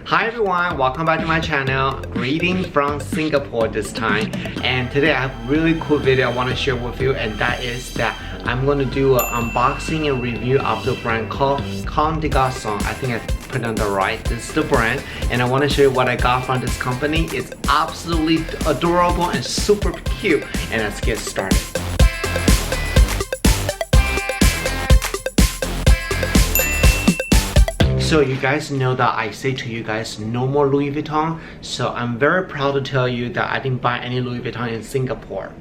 Hi everyone, welcome back to my channel. Greeting from Singapore this time. And today I have a really cool video I want to share with you, and that is that I'm going to do an unboxing and review of the brand called Garcons. I think I pronounced it right. This is the brand, and I want to show you what I got from this company. It's absolutely adorable and super cute. And let's get started. So you guys know that I say to you guys no more Louis Vuitton, so I'm very proud to tell you that I didn't buy any Louis Vuitton in Singapore.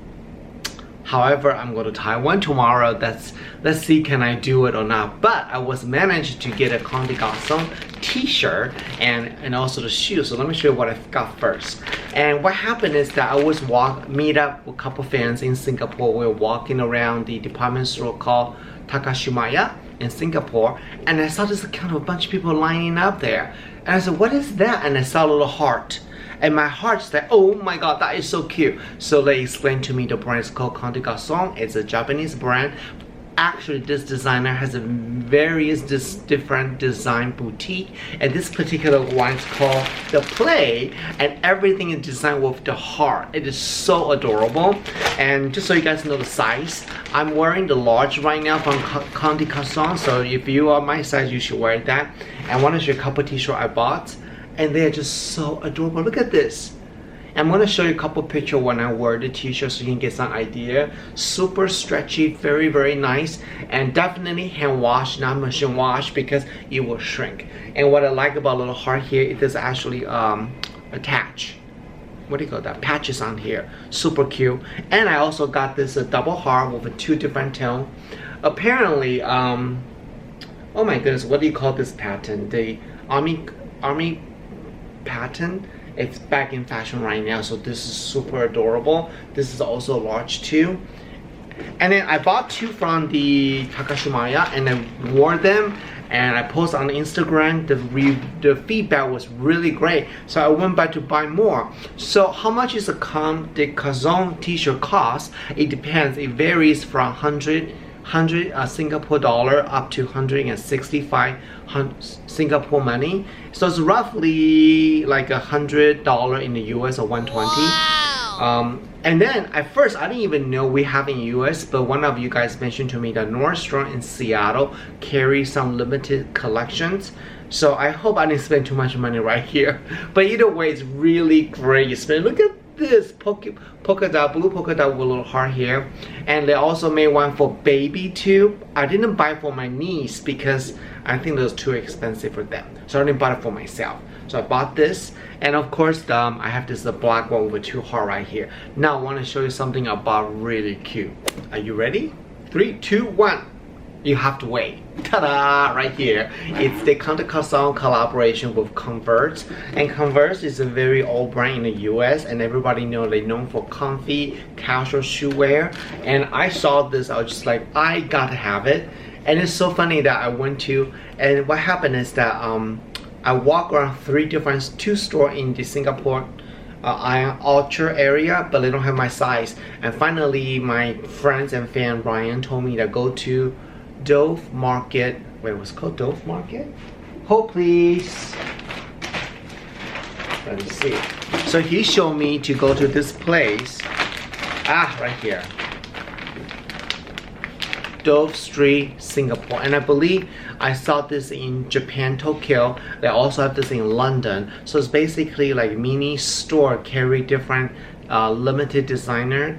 However, I'm going to Taiwan tomorrow. Let's see can I do it or not. But I was managed to get a Garcons t-shirt and also the shoes. So let me show you what I got first. And what happened is that I was meet up with a couple fans in Singapore. We were walking around the department store called Takashimaya in Singapore, and I saw this kind of a bunch of people lining up there, and I said, what is that? And I saw a little heart, and my heart said, oh my god, that is so cute. So they explained to me the brand is called Garcons. It's a Japanese brand. Actually, this designer has a various different design boutique, and this particular one is called The Play, and everything is designed with the heart. It is so adorable. And just so you guys know the size, I'm wearing the large right now from Garcons, so if you are my size, you should wear that. And I want to show you a couple t-shirts I bought, and they are just so adorable. Look at this. I'm going to show you a couple pictures when I wear the t-shirt so you can get some idea. Super stretchy, very nice, and definitely hand wash, not machine wash, because it will shrink. And what I like about little heart here, it is actually attach. What do you call that? Patches on here. Super cute. And I also got this double heart with two different tones. Apparently, oh my goodness, what do you call this pattern? The army pattern. It's back in fashion right now, so this is super adorable. This is also large too. And then I bought two from the Takashimaya, and I wore them, and I posted on Instagram. The feedback was really great, so I went back to buy more. So how much is the Garcons t-shirt cost? It depends. It varies from 100 Singapore dollar up to 165 Singapore money. So it's roughly like $100 in the US or 120. Wow. And then at first I didn't even know we have in US, but one of you guys mentioned to me that Nordstrom in Seattle carries some limited collections. So I hope I didn't spend too much money right here. But either way, it's really great. You spend, look at this polka dot, blue polka dot with a little heart here. And they also made one for baby too. I didn't buy for my niece because I think it was too expensive for them, so I didn't buy it for myself. So I bought this, and of course I have this black one with two heart right here. Now I want to show you something about really cute. Are you ready? 3, 2, 1. You have to wait. Ta-da! Right here. It's the Garcons collaboration with Converse. And Converse is a very old brand in the US, and everybody knows they're known for comfy, casual shoe wear. And I saw this, I was just like, I gotta have it. And it's so funny that I went to, and what happened is that I walked around two stores in the Singapore Ultra area, but they don't have my size. And finally, my friends and fan Brian told me to go to Dove Market. Wait, what's it called? Dove Market? Hold please. Let me see. So he showed me to go to this place. Right here. Dove Street, Singapore. And I believe I saw this in Japan, Tokyo. They also have this in London. So it's basically like mini store, carry different limited designer,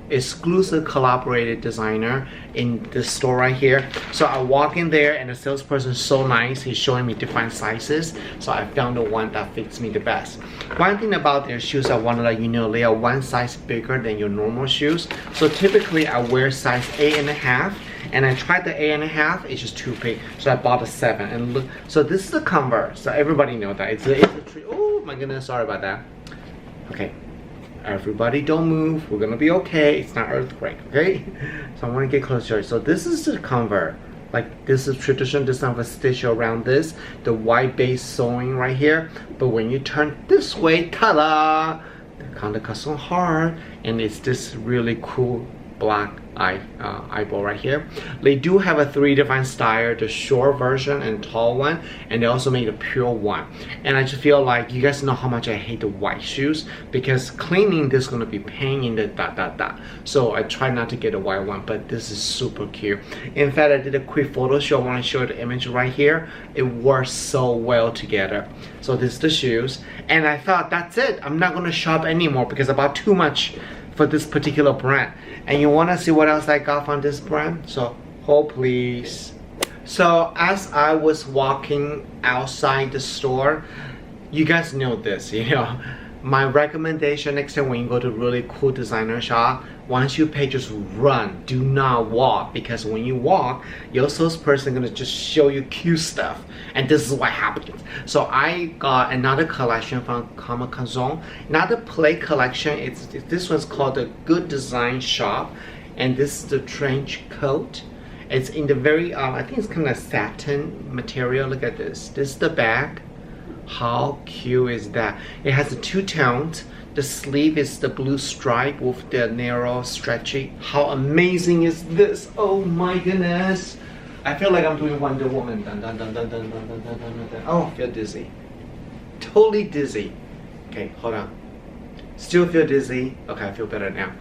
exclusive collaborated designer in this store right here. So I walk in there, and the salesperson is so nice. He's showing me different sizes, so I found the one that fits me the best. One thing about their shoes I want to let you know, they are one size bigger than your normal shoes. So typically I wear size 8.5, and I tried the 8.5, it's just too big, so I bought a 7. And look, so this is a Converse, so everybody knows that it's a tree. Oh my goodness, sorry about that. Okay, everybody don't move, we're gonna be okay, it's not earthquake, okay? So I want to get closer. So this is the Converse. Like, this is traditional design with stitch around this, the white base sewing right here. But when you turn this way, ta-da! The Garcons heart, and it's this really cool black eyeball right here. They do have a 3 different style, the short version and tall one, and they also make the pure one. And I just feel like you guys know how much I hate the white shoes, because cleaning this is gonna be pain in the so I try not to get a white one, but this is super cute. In fact, I did a quick photo show. I want to show you the image right here. It works so well together. So this is the shoes, and I thought that's it, I'm not gonna shop anymore because I bought too much for this particular brand. And you want to see what else I got from this brand? So hold please. So as I was walking outside the store, you guys know this, you know, my recommendation next time when you go to really cool designer shop, once you pay, just run, do not walk, because when you walk, your salesperson gonna just show you cute stuff, and this is what happens. So I got another collection from Garcons, another play collection. This one's called the Good Design Shop, and this is the trench coat. It's in the very I think it's kind of satin material. Look at this. This is the bag. How cute is that? It has the 2 tones. The sleeve is the blue stripe with the narrow stretchy. How amazing is this? Oh my goodness. I feel like I'm doing Wonder Woman. Dun, dun, dun, dun, dun, dun, dun, dun, dun, dun. Oh, I feel dizzy. Totally dizzy. Okay, hold on. Still feel dizzy. Okay, I feel better now.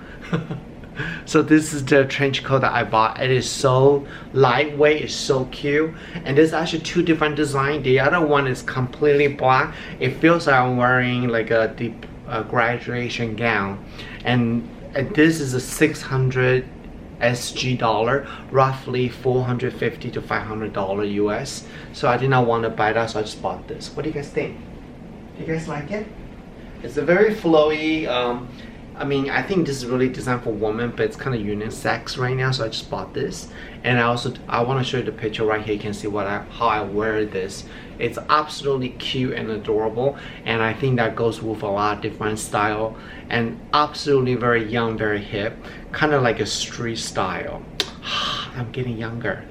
So this is the trench coat that I bought. It is so lightweight, it's so cute, and there's actually 2 different designs. The other one is completely black. It feels like I'm wearing like a deep graduation gown, and this is a 600 SG dollar, roughly $450 to $500 US. So I did not want to buy that, so I just bought this. What do you guys think? Do you guys like it? It's a very flowy. I mean, I think this is really designed for women, but it's kind of unisex right now, so I just bought this. And I want to show you the picture right here. You can see how I wear this. It's absolutely cute and adorable, and I think that goes with a lot of different style, and absolutely very young, very hip, kind of like a street style. I'm getting younger.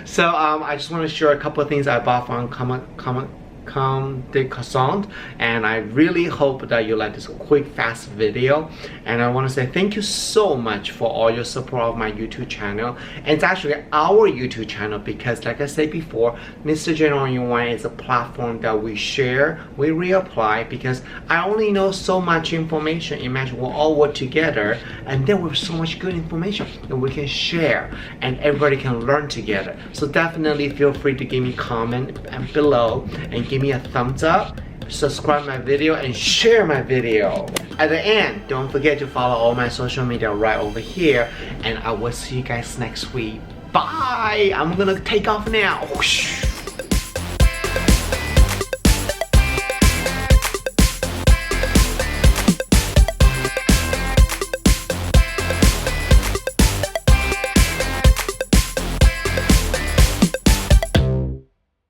So I just want to share a couple of things I bought from Garcons, and I really hope that you like this quick fast video. And I want to say thank you so much for all your support of my YouTube channel. And it's actually our YouTube channel, because like I said before, Mr. General Yuan is a platform that we share, we reapply, because I only know so much information. Imagine we'll all work together, and then with so much good information that we can share and everybody can learn together. So definitely feel free to give me a comment below and give me a thumbs up, subscribe my video, and share my video. At the end, don't forget to follow all my social media right over here, and I will see you guys next week. Bye! I'm gonna take off now.